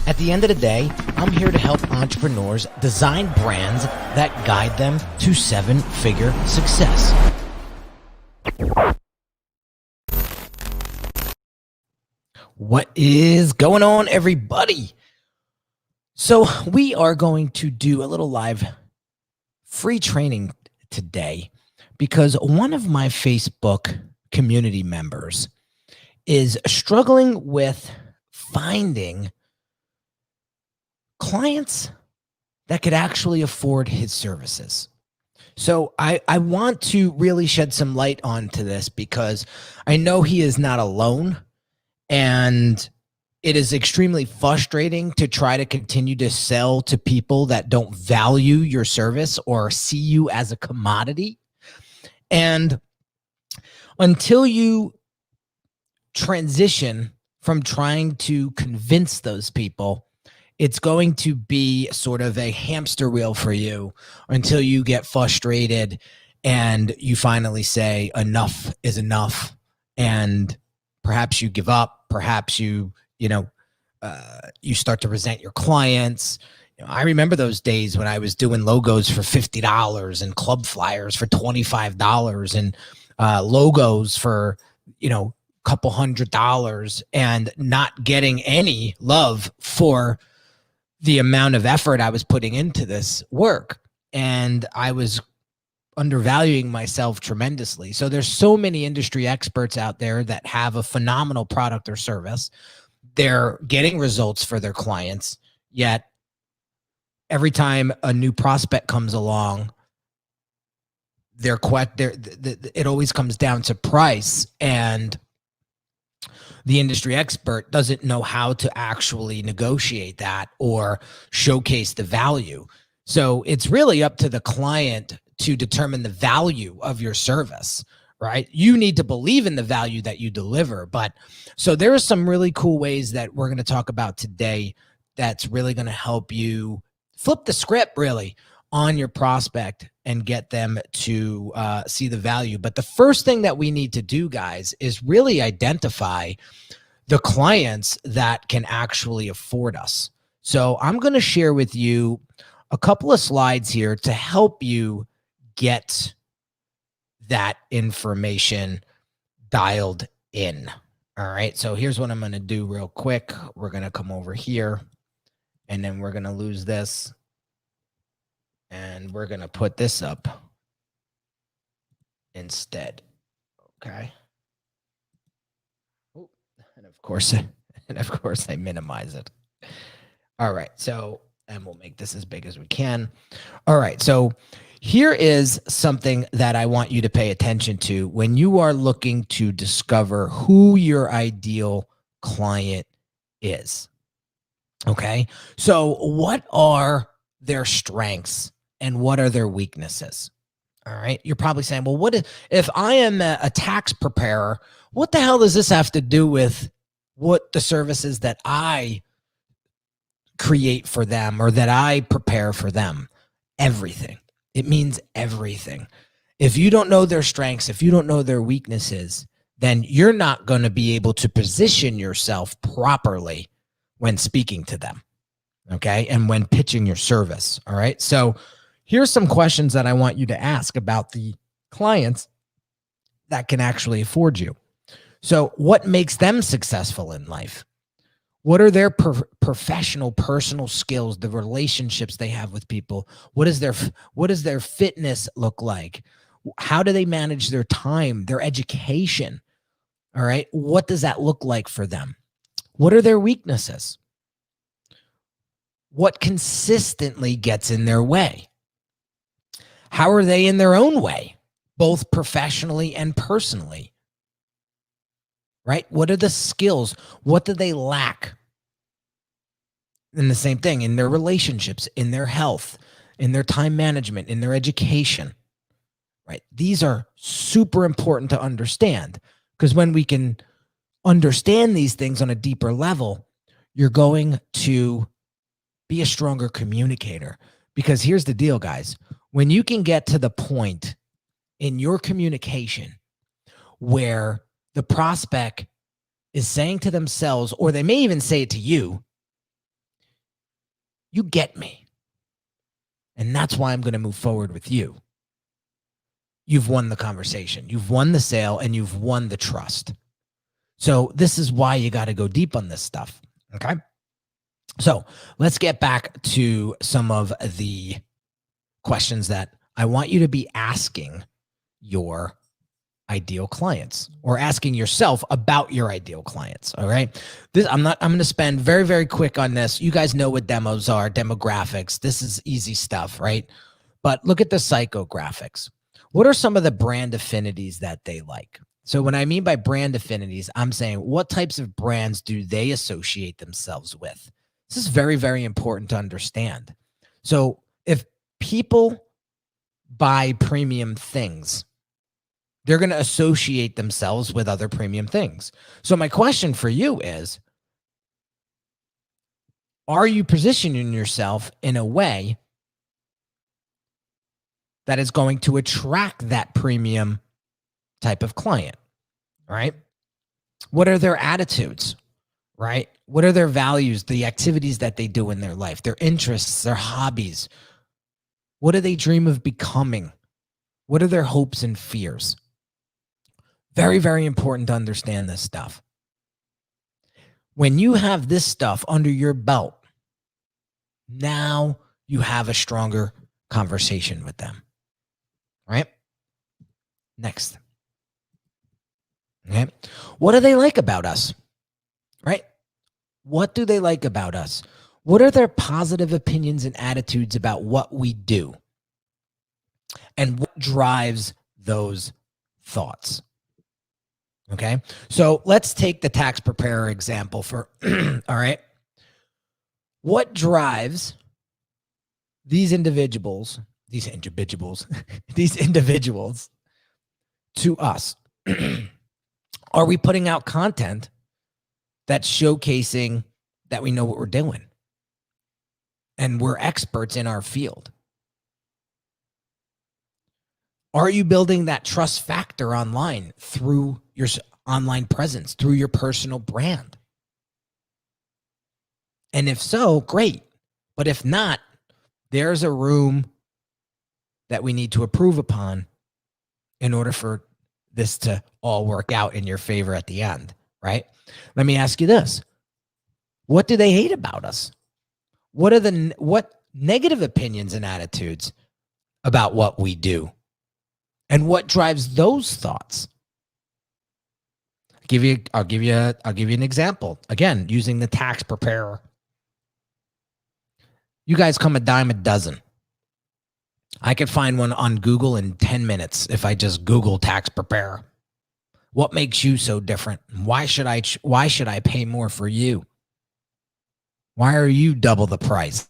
At the end of the day, I'm here to help entrepreneurs design brands that guide them to seven-figure success. What is going on, everybody? So we are going to do a little live free training today because one of my Facebook community members is struggling with finding clients that could actually afford his services. So I want to really shed some light onto this because I know he is not alone, and it is extremely frustrating to try to continue to sell to people that don't value your service or see you as a commodity. And until you transition from trying to convince those people, it's going to be sort of a hamster wheel for you until you get frustrated and you finally say enough is enough, and perhaps you give up. Perhaps you start to resent your clients. I remember those days when I was doing logos for $50 and club flyers for $25 and logos for couple $100 and not getting any love for the amount of effort I was putting into this work. And I was undervaluing myself tremendously. So there's so many industry experts out there that have a phenomenal product or service. They're getting results for their clients, yet every time a new prospect comes along, it always comes down to price, and the industry expert doesn't know how to actually negotiate that or showcase the value. So it's really up to the client to determine the value of your service, right? You need to believe in the value that you deliver. But so there are some really cool ways that we're going to talk about today that's really going to help you flip the script really on your prospect and get them to see the value. But the first thing that we need to do, guys, is really identify the clients that can actually afford us. So I'm going to share with you a couple of slides here to help you get that information dialed in. All right. So here's what I'm going to do real quick. We're going to come over here, and then we're going to lose this. And we're going to put this up instead. Okay. Ooh, and of course I minimize it. All right. So, and we'll make this as big as we can. All right. So here is something that I want you to pay attention to when you are looking to discover who your ideal client is. Okay. So what are their strengths and what are their weaknesses? All right. You're probably saying, well, if I am a tax preparer, what the hell does this have to do with what the services that I create for them or that I prepare for them? Everything. It means everything. If you don't know their strengths, if you don't know their weaknesses, then you're not going to be able to position yourself properly when speaking to them. Okay. And when pitching your service. All right. So here's some questions that I want you to ask about the clients that can actually afford you. So what makes them successful in life? What are their professional, personal skills, the relationships they have with people? What does their fitness look like? How do they manage their time, their education? All right. What does that look like for them? What are their weaknesses? What consistently gets in their way? How are they in their own way, both professionally and personally? Right? What are the skills? What do they lack? And the same thing in their relationships, in their health, in their time management, in their education, right? These are super important to understand, because when we can understand these things on a deeper level, you're going to be a stronger communicator. Because here's the deal, guys. When you can get to the point in your communication where the prospect is saying to themselves, or they may even say it to you, you get me. And that's why I'm going to move forward with you. You've won the conversation. You've won the sale, and you've won the trust. So this is why you got to go deep on this stuff. Okay. So let's get back to some of the questions that I want you to be asking your ideal clients, or asking yourself about your ideal clients. All right. I'm going to spend very, very quick on this. You guys know what demos are, demographics. This is easy stuff, right? But look at the psychographics. What are some of the brand affinities that they like? So when I mean by brand affinities, I'm saying what types of brands do they associate themselves with? This is very, very important to understand. So if people buy premium things, they're going to associate themselves with other premium things. So my question for you is, are you positioning yourself in a way that is going to attract that premium type of client, right? What are their attitudes, right? What are their values, the activities that they do in their life, their interests, their hobbies? What do they dream of becoming? What are their hopes and fears? Very, very important to understand this stuff. When you have this stuff under your belt, now you have a stronger conversation with them, right? Next. Okay. What do they like about us, right? What do they like about us? What are their positive opinions and attitudes about what we do? And what drives those thoughts? Okay. So let's take the tax preparer example for, all right. What drives these individuals, these individuals to us? Are we putting out content that's showcasing that we know what we're doing and we're experts in our field? Are you building that trust factor online through your online presence, through your personal brand? And if so, great. But if not, there's a room that we need to improve upon in order for this to all work out in your favor at the end, right? Let me ask you this. What do they hate about us? What negative opinions and attitudes about what we do? And what drives those thoughts? I'll give you an example. Again, using the tax preparer. You guys come a dime a dozen. I could find one on Google in 10 minutes if I just Google tax preparer. What makes you so different? Why should I pay more for you? Why are you double the price?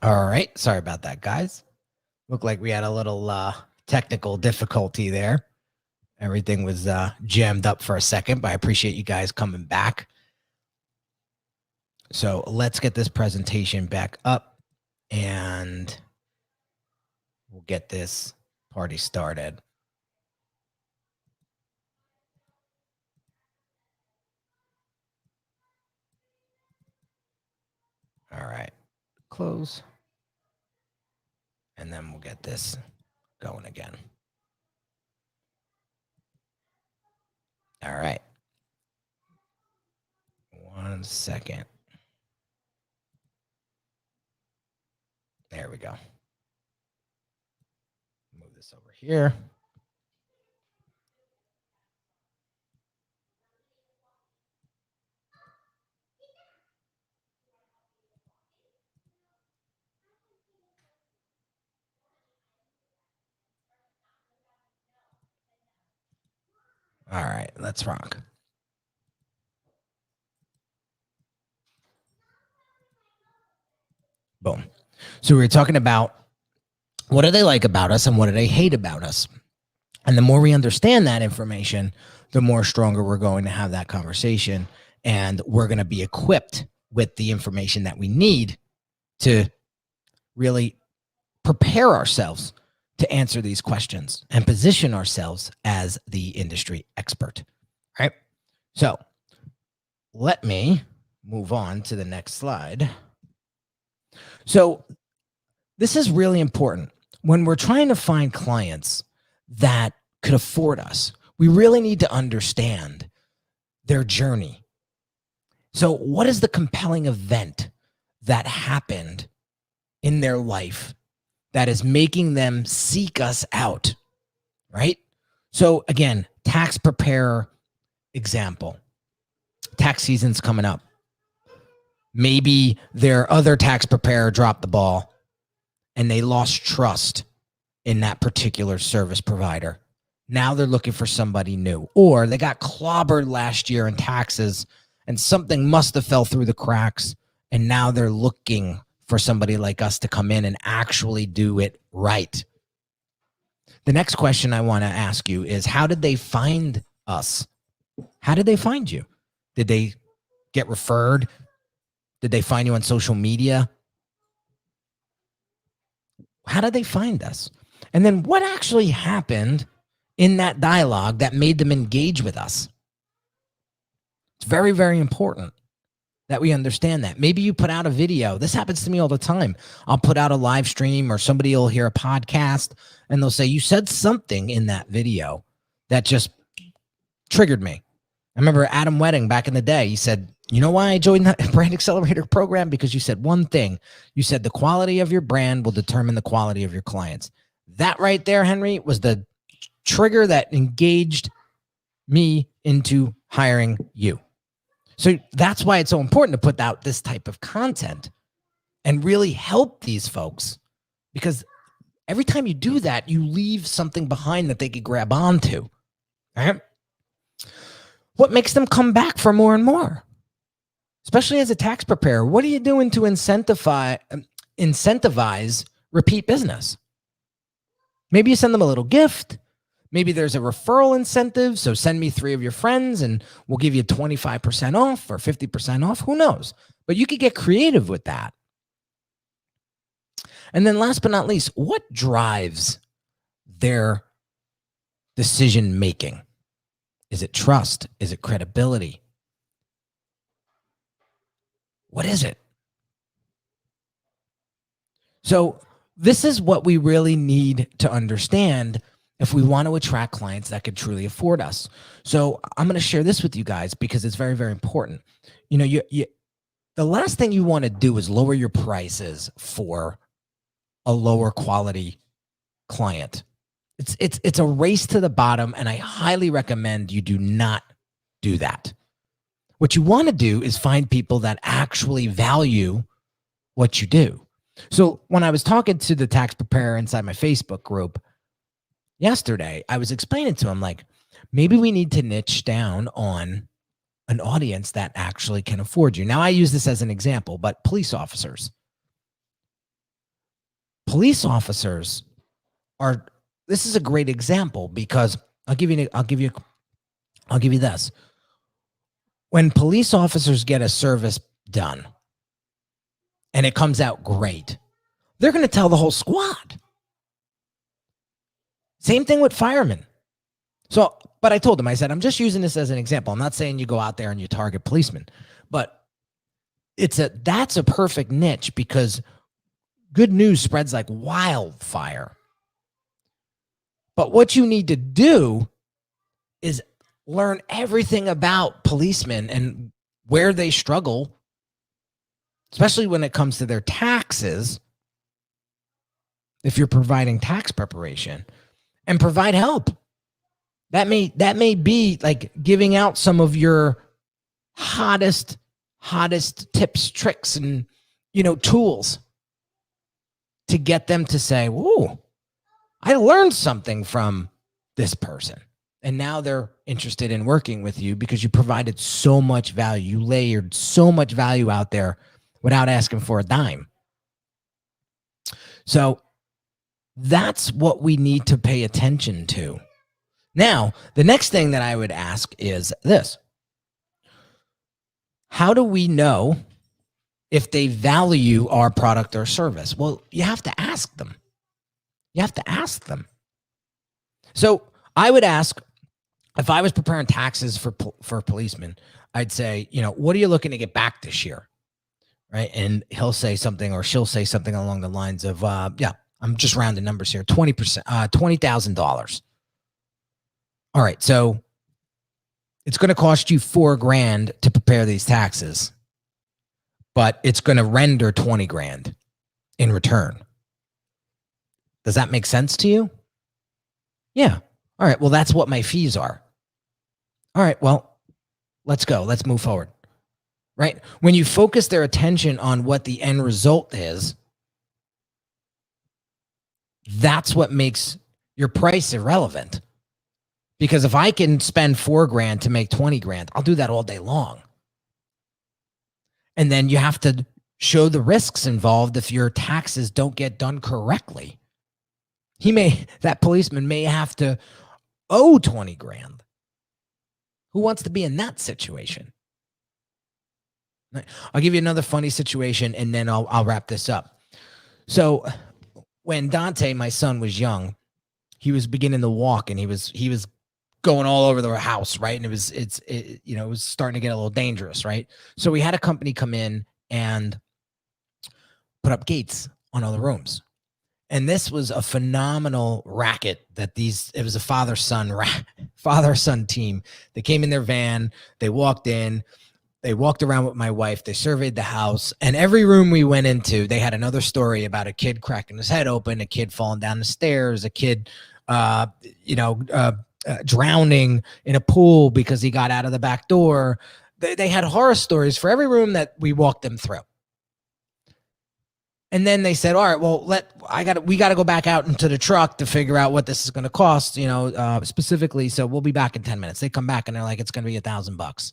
All right. Sorry about that, guys. Looked like we had a little technical difficulty there. Everything was jammed up for a second, but I appreciate you guys coming back. So let's get this presentation back up and we'll get this party started. All right. Close. And then we'll get this going again. All right. 1 second. There we go. Move this over here. All right, let's rock. Boom. So we were talking about what do they like about us and what do they hate about us? And the more we understand that information, the more stronger we're going to have that conversation. And we're going to be equipped with the information that we need to really prepare ourselves to answer these questions and position ourselves as the industry expert. All right. So let me move on to the next slide. So this is really important. When we're trying to find clients that could afford us, we really need to understand their journey. So what is the compelling event that happened in their life that is making them seek us out, right? So again, tax preparer example. Tax season's coming up. Maybe their other tax preparer dropped the ball and they lost trust in that particular service provider. Now they're looking for somebody new, or they got clobbered last year in taxes and something must have fell through the cracks. And now they're looking for somebody like us to come in and actually do it right. The next question I want to ask you is, how did they find us? How did they find you? Did they get referred? Did they find you on social media? How did they find us? And then what actually happened in that dialogue that made them engage with us? It's very, very important that we understand that. Maybe you put out a video. This happens to me all the time. I'll put out a live stream or somebody will hear a podcast and they'll say, you said something in that video that just triggered me. I remember Adam Wedding back in the day. He said, you know why I joined the Brand Accelerator program? Because you said one thing. You said the quality of your brand will determine the quality of your clients. That right there, Henry, was the trigger that engaged me into hiring you. So that's why it's so important to put out this type of content and really help these folks, because every time you do that, you leave something behind that they could grab onto. All right. What makes them come back for more and more? Especially as a tax preparer, what are you doing to incentivize repeat business? Maybe you send them a little gift. Maybe there's a referral incentive. So send me 3 of your friends and we'll give you 25% off or 50% off. Who knows? But you could get creative with that. And then last but not least, what drives their decision making? Is it trust? Is it credibility? What is it? So this is what we really need to understand if we want to attract clients that could truly afford us. So I'm going to share this with you guys because it's very, very important. You know, the last thing you want to do is lower your prices for a lower quality client. It's a race to the bottom, and I highly recommend you do not do that. What you want to do is find people that actually value what you do. So when I was talking to the tax preparer inside my Facebook group yesterday, I was explaining to him, like, maybe we need to niche down on an audience that actually can afford you. Now, I use this as an example, but police officers. police officers this is a great example because I'll give you this. When police officers get a service done and it comes out great, they're going to tell the whole squad. Same thing with firemen. So, but I told them, I said, I'm just using this as an example. I'm not saying you go out there and you target policemen, but that's a perfect niche because good news spreads like wildfire. But what you need to do is learn everything about policemen and where they struggle, especially when it comes to their taxes, if you're providing tax preparation, and provide help. That may be like giving out some of your hottest tips, tricks, and tools to get them to say, "Whoa, I learned something from this person." And now they're interested in working with you because you provided so much value. You layered so much value out there without asking for a dime. So that's what we need to pay attention to. Now, the next thing that I would ask is this. How do we know if they value our product or service? Well, you have to ask them. You have to ask them. So I would ask, if I was preparing taxes for policemen, I'd say, what are you looking to get back this year? Right. And he'll say something, or she'll say something along the lines of, I'm just rounding numbers here, 20%, $20,000. All right. So it's going to cost you $4,000 to prepare these taxes, but it's going to render 20 grand in return. Does that make sense to you? Yeah. All right. Well, that's what my fees are. All right. Well, let's go. Let's move forward. Right. When you focus their attention on what the end result is, that's what makes your price irrelevant. Because if I can spend $4,000 to make 20 grand, I'll do that all day long. And then you have to show the risks involved if your taxes don't get done correctly. That policeman may have to owe 20 grand. Who wants to be in that situation? I'll give you another funny situation and then I'll wrap this up. So when Dante, my son, was young, he was beginning to walk and he was going all over the house, right? And it was starting to get a little dangerous, right? So we had a company come in and put up gates on all the rooms. And this was a phenomenal racket it was a father-son team. They came in their van, they walked in, they walked around with my wife, they surveyed the house, and every room we went into, they had another story about a kid cracking his head open, a kid falling down the stairs, a kid, drowning in a pool because he got out of the back door. They had horror stories for every room that we walked them through. And then they said, all right, well, we got to go back out into the truck to figure out what this is going to cost, specifically. So we'll be back in 10 minutes. They come back and they're like, it's going to be $1,000.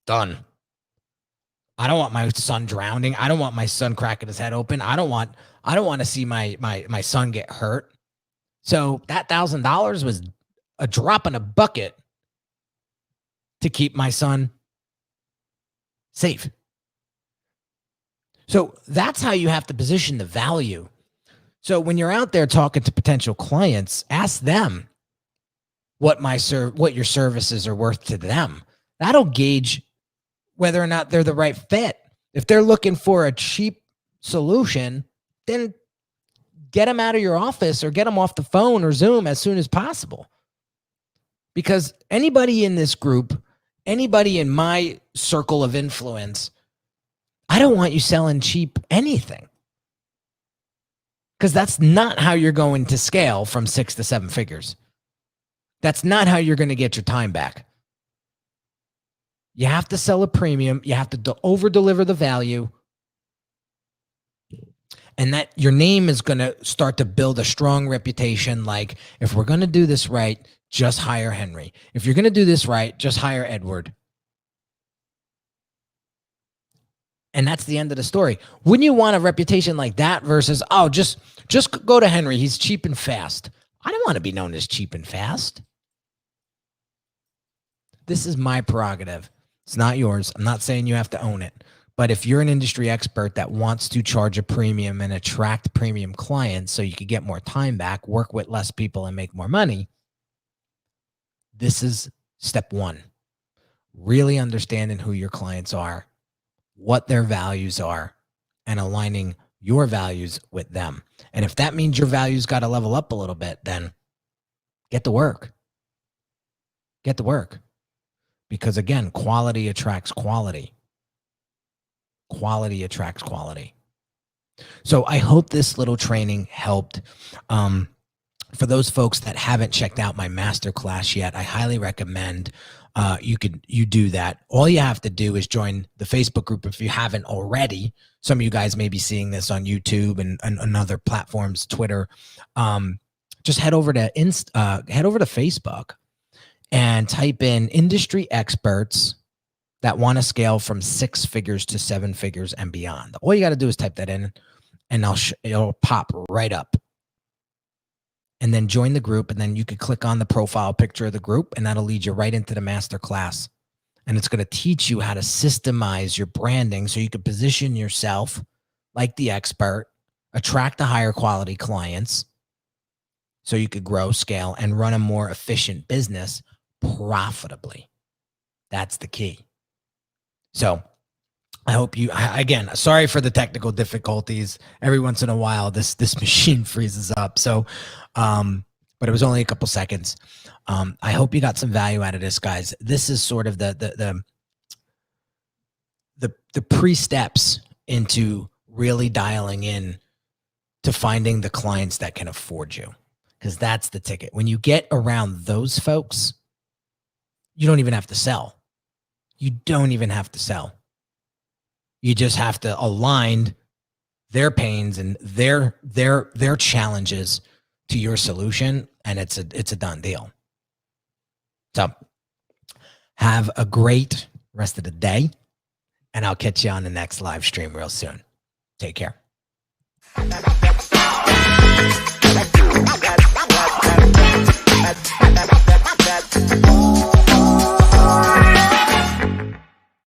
Done. I don't want my son drowning. I don't want my son cracking his head open. I don't want to see my son get hurt. So that $1,000 was a drop in a bucket to keep my son safe. So that's how you have to position the value. So when you're out there talking to potential clients, ask them what your services are worth to them. That'll gauge whether or not they're the right fit. If they're looking for a cheap solution, then get them out of your office or get them off the phone or Zoom as soon as possible. Because anybody in this group, anybody in my circle of influence, I don't want you selling cheap anything. Because that's not how you're going to scale from 6 to 7 figures. That's not how you're going to get your time back. You have to sell a premium. You have to over-deliver the value. And that your name is going to start to build a strong reputation. Like, if we're going to do this right, just hire Henry. If you're going to do this right, just hire Edward. And that's the end of the story. Wouldn't you want a reputation like that versus, oh, just go to Henry. He's cheap and fast. I don't want to be known as cheap and fast. This is my prerogative. It's not yours. I'm not saying you have to own it. But if you're an industry expert that wants to charge a premium and attract premium clients so you can get more time back, work with less people and make more money, this is step one. Really understanding who your clients are, what their values are, and aligning your values with them. And if that means your values got to level up a little bit, then get to work. Get to work. Because again, quality attracts quality. Quality attracts quality. So I hope this little training helped. For those folks that haven't checked out my masterclass yet, I highly recommend you do that. All you have to do is join the Facebook group if you haven't already. Some of you guys may be seeing this on YouTube and other platforms, Twitter. Just head over to Facebook and type in industry experts that want to scale from 6 figures to 7 figures and beyond. All you got to do is type that in, and it'll pop right up. And then join the group, and then you could click on the profile picture of the group, and that'll lead you right into the masterclass. And it's going to teach you how to systemize your branding so you can position yourself like the expert, attract the higher quality clients so you could grow, scale, and run a more efficient business profitably. That's the key. So I hope you, again, sorry for the technical difficulties. Every once in a while, this machine freezes up. So, but it was only a couple seconds. I hope you got some value out of this, guys. This is sort of the pre-steps into really dialing in to finding the clients that can afford you, because that's the ticket. When you get around those folks, you don't even have to sell. You don't even have to sell. You just have to align their pains and their challenges to your solution, and it's a done deal. So have a great rest of the day, and I'll catch you on the next live stream real soon. Take care.